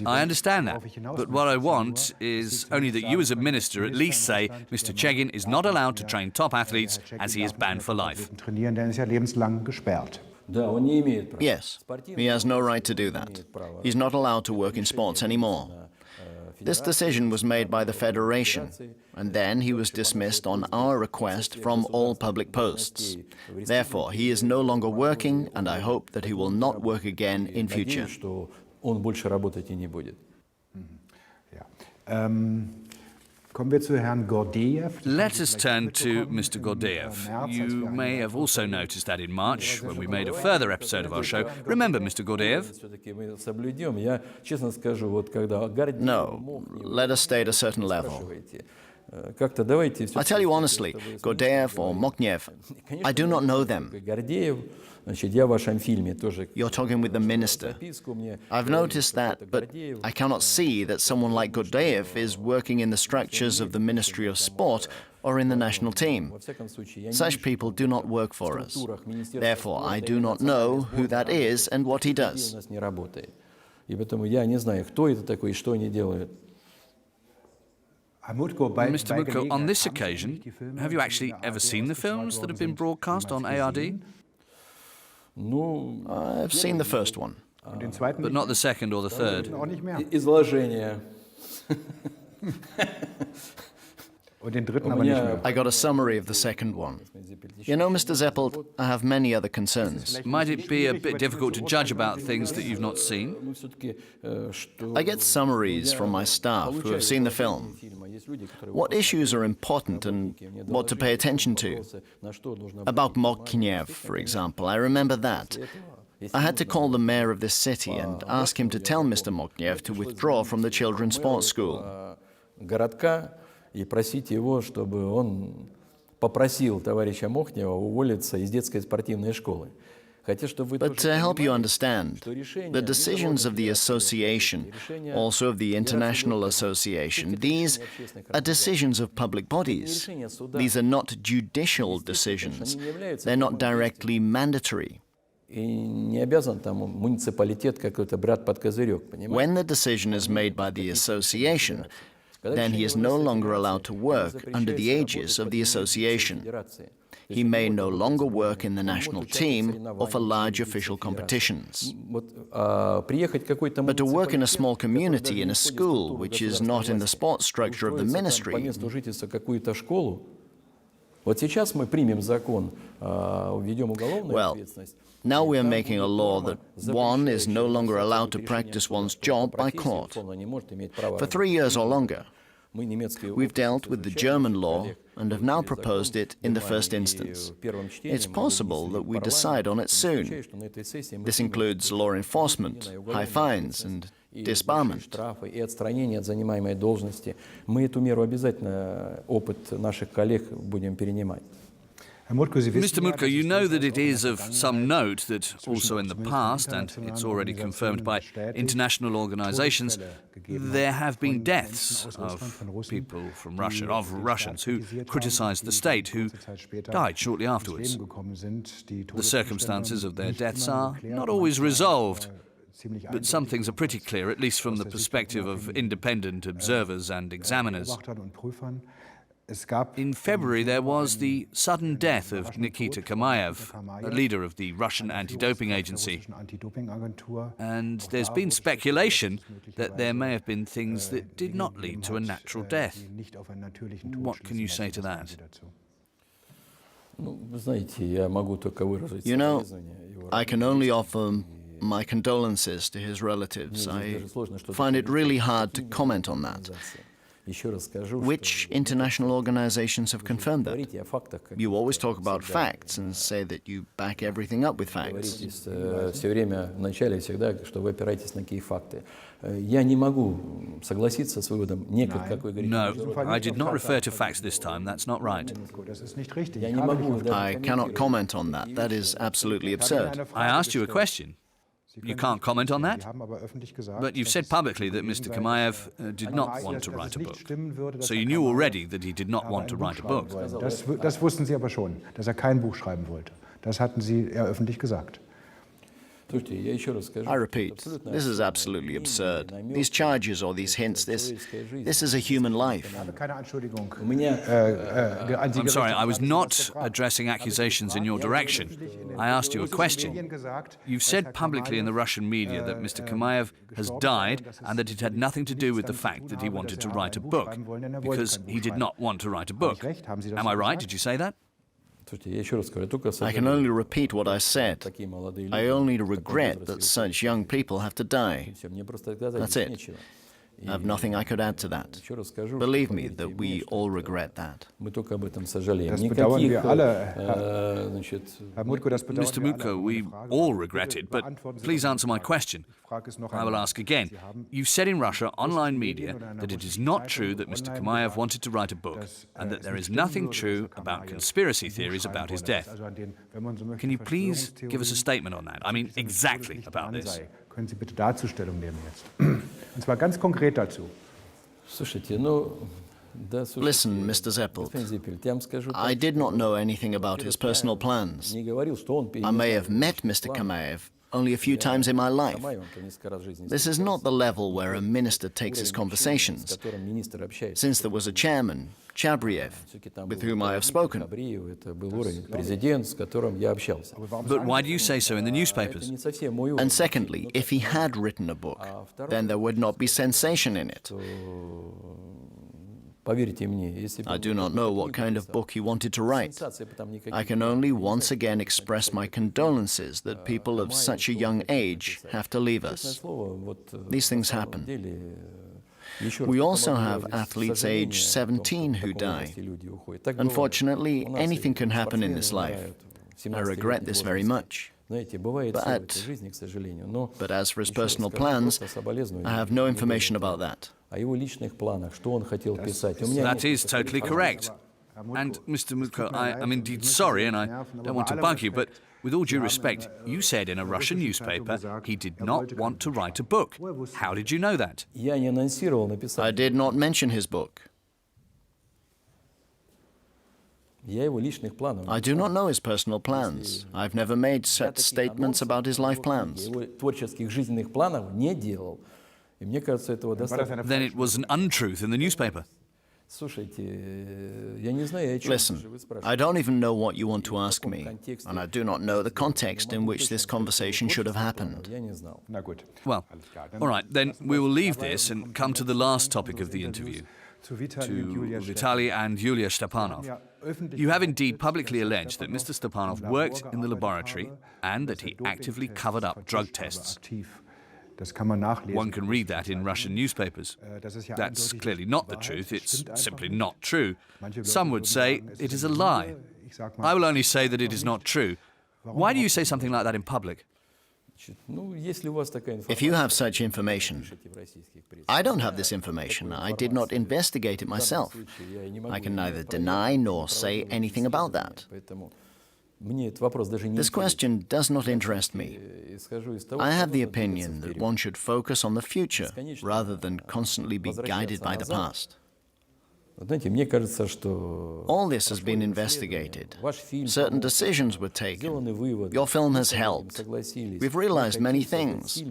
I understand that, but what I want is only that you as a minister at least say Mr. Chegin is not allowed to train top athletes as he is banned for life. Yes, he has no right to do that. He's not allowed to work in sports anymore. This decision was made by the Federation, and then he was dismissed on our request from all public posts. Therefore, he is no longer working, and I hope that he will not work again in future. Let us turn to Mr. Gordeev. You may have also noticed that in March, when we made a further episode of our show. Remember Mr. Gordeev? No, let us stay at a certain level. I tell you honestly, Gordeev or Moknev, I do not know them. You're talking with the minister. I've noticed that, but I cannot see that someone like Gordeev is working in the structures of the Ministry of Sport or in the national team. Such people do not work for us. Therefore, I do not know who that is and what he does. Mr. Mutko, on this occasion, have you actually ever seen the films that have been broadcast on ARD? I've seen the first one. But not the second or the third. I got a summary of the second one. You know, Mr. Seppelt, I have many other concerns. Might it be a bit difficult to judge about things that you've not seen? I get summaries from my staff who have seen the film. What issues are important and what to pay attention to? About Moknev, for example, I remember that. I had to call the mayor of this city and ask him to tell Mr. Moknev to withdraw from the children's sports school. попросил товарища Мохнева уволиться из детской спортивной школы. But to help you understand, the decisions of the association, also of the international association, these are decisions of public bodies. These are not judicial decisions. They're not directly mandatory. И не обязан там муниципалитет какой-то брать под козырек, понимаете? When the decision is made by the association, then he is no longer allowed to work under the aegis of the association. He may no longer work in the national team or for large official competitions. But to work in a small community, in a school, which is not in the sports structure of the ministry, well, now we are making a law that one is no longer allowed to practice one's job by court for 3 years or longer. We've dealt with the German law and have now proposed it in the first instance. It's possible that we decide on it soon. This includes law enforcement, high fines and disbarment. Мы эту меру обязательно, опыт наших коллег будем перенимать. Mr. Mutko, you know that it is of some note that also in the past, and it's already confirmed by international organizations, there have been deaths of people from Russia, of Russians, who criticized the state, who died shortly afterwards. The circumstances of their deaths are not always resolved, but some things are pretty clear, at least from the perspective of independent observers and examiners. In February, there was the sudden death of Nikita Kamayev, a leader of the Russian anti-doping agency. And there's been speculation that there may have been things that did not lead to a natural death. What can you say to that? You know, I can only offer my condolences to his relatives. I find it really hard to comment on that. Which international organizations have confirmed that? You always talk about facts and say that you back everything up with facts. Все время в начале всегда, что вы опираетесь на какие факты. Я не могу согласиться с выводом как вы говорите. No, I did not refer to facts this time. That's not right. I cannot comment on that. That is absolutely absurd. I asked you a question. You can't comment on that? But you've said publicly that Mr. Kamayev did not want to write a book. So you knew already that he did not want to write a book. Das wussten Sie aber schon, dass kein Buch schreiben wollte. Das hatten Sie öffentlich gesagt. I repeat, this is absolutely absurd. These charges or these hints, this is a human life. I'm sorry, I was not addressing accusations in your direction. I asked you a question. You've said publicly in the Russian media that Mr. Kamayev has died and that it had nothing to do with the fact that he wanted to write a book, because he did not want to write a book. Am I right? Did you say that? I can only repeat what I said. I only regret that such young people have to die. That's it. I have nothing I could add to that. Believe me that we all regret that. Mr. Mutko, we all regret it, but please answer my question. I will ask again. You've said in Russia online media that it is not true that Mr. Kamayev wanted to write a book and that there is nothing true about conspiracy theories about his death. Can you please give us a statement on that? I mean, exactly about this. Können Sie bitte dazu Stellung nehmen jetzt? Und zwar ganz konkret dazu. Listen, Mr. Seppelt, I did not know anything about his personal plans. I may have met Mr. Kamayev only a few times in my life. This is not the level where a minister takes his conversations, since there was a chairman, Chabriev, with whom I have spoken. But why do you say so in the newspapers? And secondly, if he had written a book, then there would not be sensation in it. I do not know what kind of book he wanted to write. I can only once again express my condolences that people of such a young age have to leave us. These things happen. We also have athletes age 17 who die. Unfortunately, anything can happen in this life. I regret this very much. But as for his personal plans, I have no information about that. That is totally correct. And, Mr. Mutko, I'm indeed sorry, and I don't want to bug you, but with all due respect, you said in a Russian newspaper he did not want to write a book. How did you know that? I did not mention his book. I do not know his personal plans. I've never made such statements about his life plans. Then it was an untruth in the newspaper. Listen, I don't even know what you want to ask me, and I do not know the context in which this conversation should have happened. Well, all right, then we will leave this and come to the last topic of the interview, to Vitaly and Yulia Stepanov. You have indeed publicly alleged that Mr. Stepanov worked in the laboratory and that he actively covered up drug tests. One can read that in Russian newspapers. That's clearly not the truth. It's simply not true. Some would say it is a lie. I will only say that it is not true. Why do you say something like that in public? If you have such information, I don't have this information. I did not investigate it myself. I can neither deny nor say anything about that. This question does not interest me. I have the opinion that one should focus on the future rather than constantly be guided by the past. All this has been investigated. Certain decisions were taken. Your film has helped. We've realized many things.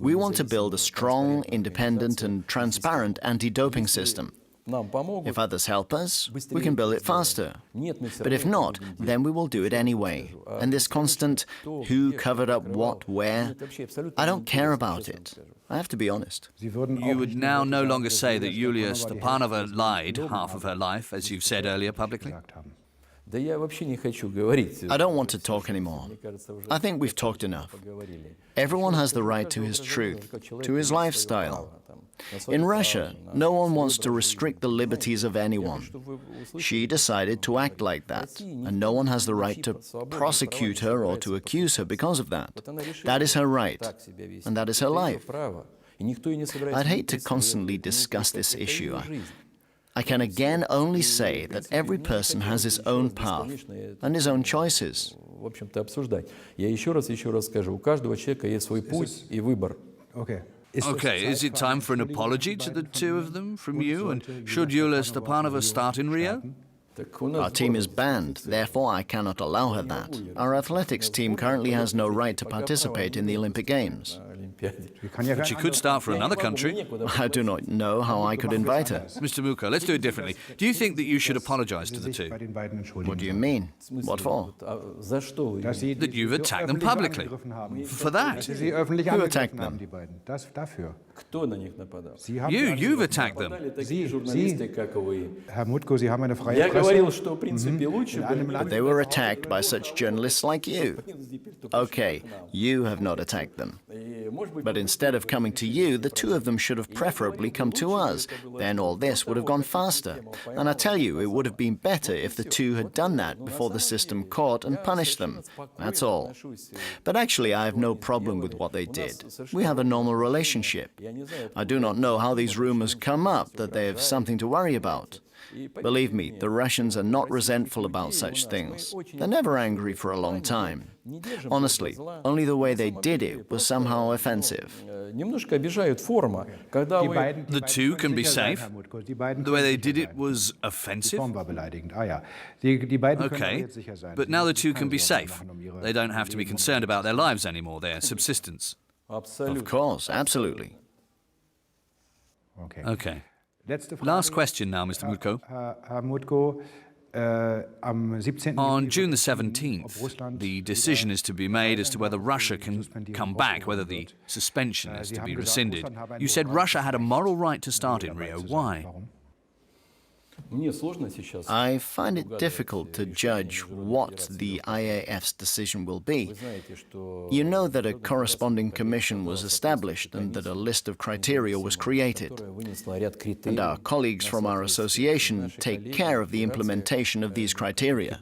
We want to build a strong, independent and transparent anti-doping system. If others help us, we can build it faster. But if not, then we will do it anyway. And this constant who covered up what, where, I don't care about it. I have to be honest. You would now no longer say that Yulia Stepanova lied half of her life, as you've said earlier publicly? I don't want to talk anymore. I think we've talked enough. Everyone has the right to his truth, to his lifestyle. In Russia, no one wants to restrict the liberties of anyone. She decided to act like that, and no one has the right to prosecute her or to accuse her because of that. That is her right, and that is her life. I'd hate to constantly discuss this issue. I can again only say that every person has his own path and his own choices. Okay, is it time for an apology to the two of them from you? And should Yulia Stepanova start in Rio? Our team is banned, therefore I cannot allow her that. Our athletics team currently has no right to participate in the Olympic Games. But she could start for another country. I do not know how I could invite her. Mr. Mutko, let's do it differently. Do you think that you should apologize to the two? What do you mean? What for? That you've attacked them publicly. For that. Who attacked them? You've attacked them. Herr Mutko, Sie haben eine freie Presse. But they were attacked by such journalists like you. Okay, you have not attacked them. But instead of coming to you, the two of them should have preferably come to us. Then all this would have gone faster. And I tell you, it would have been better if the two had done that before the system caught and punished them. That's all. But actually, I have no problem with what they did. We have a normal relationship. I do not know how these rumors come up that they have something to worry about. Believe me, the Russians are not resentful about such things. They're never angry for a long time. Honestly, only the way they did it was somehow offensive. The two can be safe? The way they did it was offensive? Okay, but now the two can be safe. They don't have to be concerned about their lives anymore, their subsistence. Of course, absolutely. Okay. Last question now, Mr. Mutko. On June the 17th, the decision is to be made as to whether Russia can come back, whether the suspension is to be rescinded. You said Russia had a moral right to start in Rio. Why? I find it difficult to judge what the IAF's decision will be. You know that a corresponding commission was established and that a list of criteria was created. And our colleagues from our association take care of the implementation of these criteria.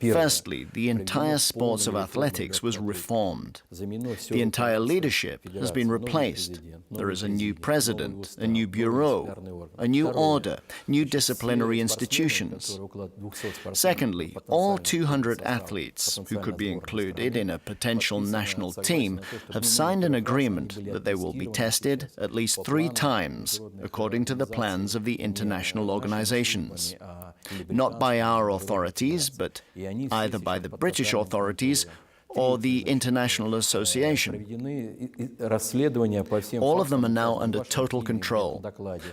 Firstly, the entire sports of athletics was reformed. The entire leadership has been replaced. There is a new president, a new bureau, a new order, new disciplinary institutions. Secondly, all 200 athletes who could be included in a potential national team have signed an agreement that they will be tested at least 3 times according to the plans of the international organizations. Not by our authorities, but either by the British authorities or the International Association. All of them are now under total control.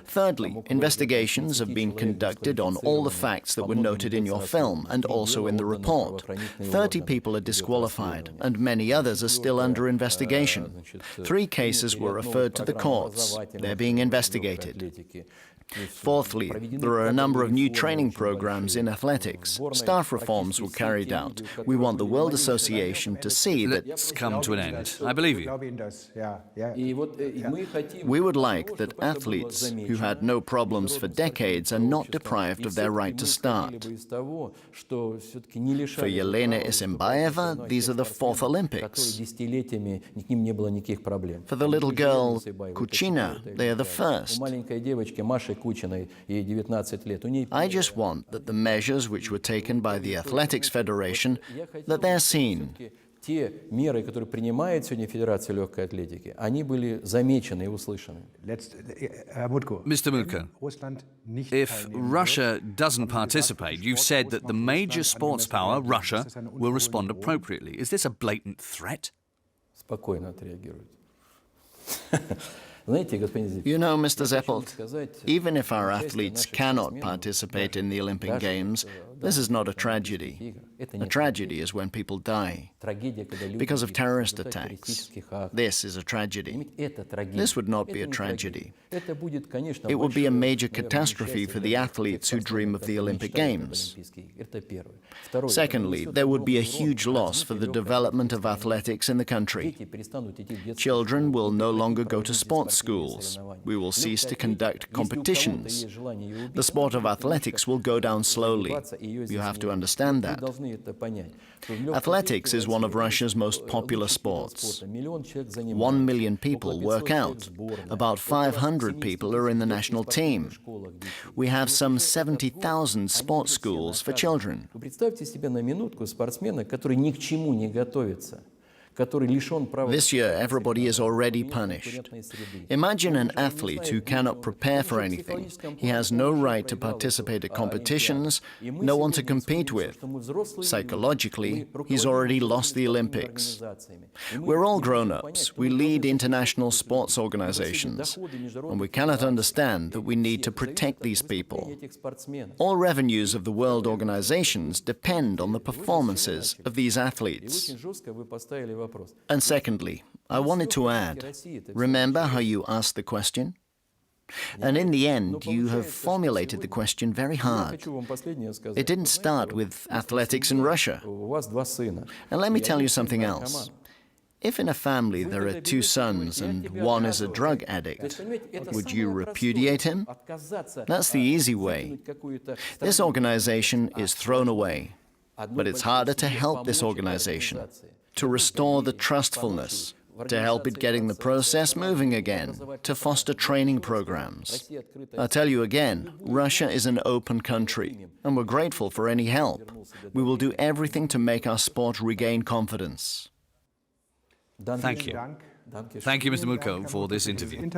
Thirdly, investigations have been conducted on all the facts that were noted in your film and also in the report. 30 people are disqualified, and many others are still under investigation. 3 cases were referred to the courts. They're being investigated. Fourthly, there are a number of new training programs in athletics. Staff reforms were carried out. We want the World Association to see that... Let's come to an end. I believe you. We would like that athletes who had no problems for decades are not deprived of their right to start. For Yelena Isimbayeva, these are the 4th Olympics. For the little girl, Kuchina, they are the first. I just want that the measures which were taken by the Athletics Federation, that they're seen. Mr. Mutko, if Russia doesn't participate, you've said that the major sports power, Russia, will respond appropriately. Is this a blatant threat? You know, Mr. Seppelt, even if our athletes cannot participate in the Olympic Games, this is not a tragedy. A tragedy is when people die because of terrorist attacks. This is a tragedy. This would not be a tragedy. It would be a major catastrophe for the athletes who dream of the Olympic Games. Secondly, there would be a huge loss for the development of athletics in the country. Children will no longer go to sports schools. We will cease to conduct competitions. The sport of athletics will go down slowly. You have to understand that. Athletics is one of Russia's most popular sports. 1 million people work out. About 500 people are in the national team. We have some 70,000 sports schools for children. This year, everybody is already punished. Imagine an athlete who cannot prepare for anything. He has no right to participate at competitions, no one to compete with. Psychologically, he's already lost the Olympics. We're all grown-ups. We lead international sports organizations, and we cannot understand that we need to protect these people. All revenues of the world organizations depend on the performances of these athletes. And secondly, I wanted to add, remember how you asked the question? And in the end, you have formulated the question very hard. It didn't start with athletics in Russia. And let me tell you something else. If in a family there are 2 sons and one is a drug addict, would you repudiate him? That's the easy way. This organization is thrown away, but it's harder to help this organization, to restore the trustfulness, to help it getting the process moving again, to foster training programs. I'll tell you again, Russia is an open country, and we're grateful for any help. We will do everything to make our sport regain confidence. Thank you. Thank you, Mr. Mutko, for this interview.